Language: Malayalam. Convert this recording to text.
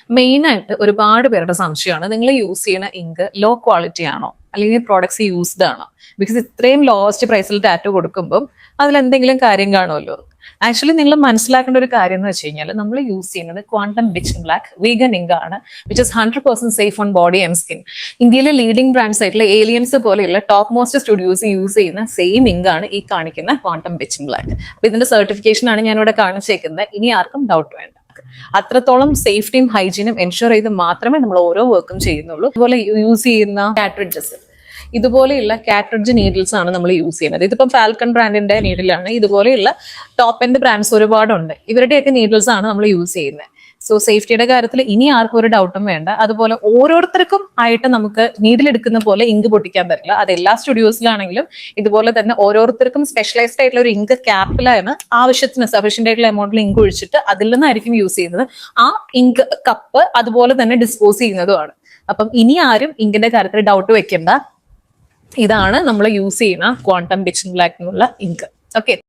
മെയിനായിട്ട് ഒരുപാട് പേരുടെ സംശയമാണ് നിങ്ങൾ യൂസ് ചെയ്യുന്ന ഇങ്ക് ലോ ക്വാളിറ്റി ആണോ അല്ലെങ്കിൽ പ്രോഡക്ട്സ് യൂസ്ഡ് ആണോ? ബിക്കോസ് ഇത്രയും ലോവസ്റ്റ് പ്രൈസിൽ ടാറ്റു കൊടുക്കുമ്പം അതിലെന്തെങ്കിലും കാര്യം കാണുമല്ലോ. ആക്ച്വലി നിങ്ങൾ മനസ്സിലാക്കേണ്ട ഒരു കാര്യം എന്ന് വെച്ച് കഴിഞ്ഞാൽ നമ്മൾ യൂസ് ചെയ്യുന്നത് ക്വാണ്ടം ബിച്ചിങ് ബ്ലാക്ക് വീഗൻ ഇങ്ക് ആണ്, which is 100% safe on body and skin. ഇന്ത്യയിലെ ലീഡിംഗ് ബ്രാൻഡ്സ് ആയിട്ടുള്ള ഏലിയൻസ് പോലെയുള്ള ടോപ്പ് മോസ്റ്റ് സ്റ്റുഡിയോസ് യൂസ് ചെയ്യുന്ന സെയിം ഇങ്ക് ആണ് ഈ കാണിക്കുന്ന ക്വാണ്ടം ബിച്ചിങ് ബ്ലാക്ക്. അപ്പൊ ഇതിന്റെ സർട്ടിഫിക്കേഷൻ ആണ് ഞാനിവിടെ കാണിച്ചേക്കുന്നത്. ഇനി ആർക്കും ഡൗട്ട് വേണ്ട. അത്രത്തോളം സേഫ്റ്റിയും ഹൈജീനും എൻഷുർ ചെയ്ത് മാത്രമേ നമ്മൾ ഓരോ വർക്കും ചെയ്യുന്നുള്ളൂ. അതുപോലെ യൂസ് ചെയ്യുന്ന കാട്രിഡ്ജസ്, ഇതുപോലെയുള്ള കാട്രിഡ്ജ് നീഡിൽസ് ആണ് നമ്മൾ യൂസ് ചെയ്യുന്നത്. ഇതിപ്പം ഫാൽക്കൺ ബ്രാൻഡിന്റെ നീഡിലാണ്. ഇതുപോലെയുള്ള ടോപ്പ് എൻഡ് ബ്രാൻഡ്സ് ഒരുപാടുണ്ട്. ഇവരുടെയൊക്കെ നീഡിൽസ് ആണ് നമ്മൾ യൂസ് ചെയ്യുന്നത്. സോ സേഫ്റ്റിയുടെ കാര്യത്തിൽ ഇനി ആർക്കും ഒരു ഡൗട്ടും വേണ്ട. അതുപോലെ ഓരോരുത്തർക്കും ആയിട്ട് നമുക്ക് നീഡിൽ എടുക്കുന്ന പോലെ ഇങ്ക് പൊട്ടിക്കാൻ പറ്റില്ല. അത് എല്ലാ സ്റ്റുഡിയോസിലാണെങ്കിലും ഇതുപോലെ തന്നെ ഓരോരുത്തർക്കും സ്പെഷ്യലൈസ്ഡ് ആയിട്ടുള്ള ഒരു ഇങ്ക് ക്യാപ്പിലാണ് ആവശ്യത്തിന് സഫീഷ്യന്റ് ആയിട്ടുള്ള എമൗണ്ടിൽ ഇങ്ക് ഒഴിച്ചിട്ട് അതിൽ നിന്നായിരിക്കും യൂസ് ചെയ്യുന്നത്. ആ ഇങ്ക് കപ്പ് അതുപോലെ തന്നെ ഡിസ്പോസ് ചെയ്യുന്നതുമാണ്. അപ്പം ഇനി ആരും ഇങ്കിന്റെ കാര്യത്തിൽ ഡൗട്ട് വെക്കേണ്ട. ഇതാണ് നമ്മൾ യൂസ് ചെയ്യുന്ന ക്വാണ്ടം ബിച്ചിങ് ബ്ലാക്ക് എന്നുള്ള ഇങ്ക്. ഓക്കെ.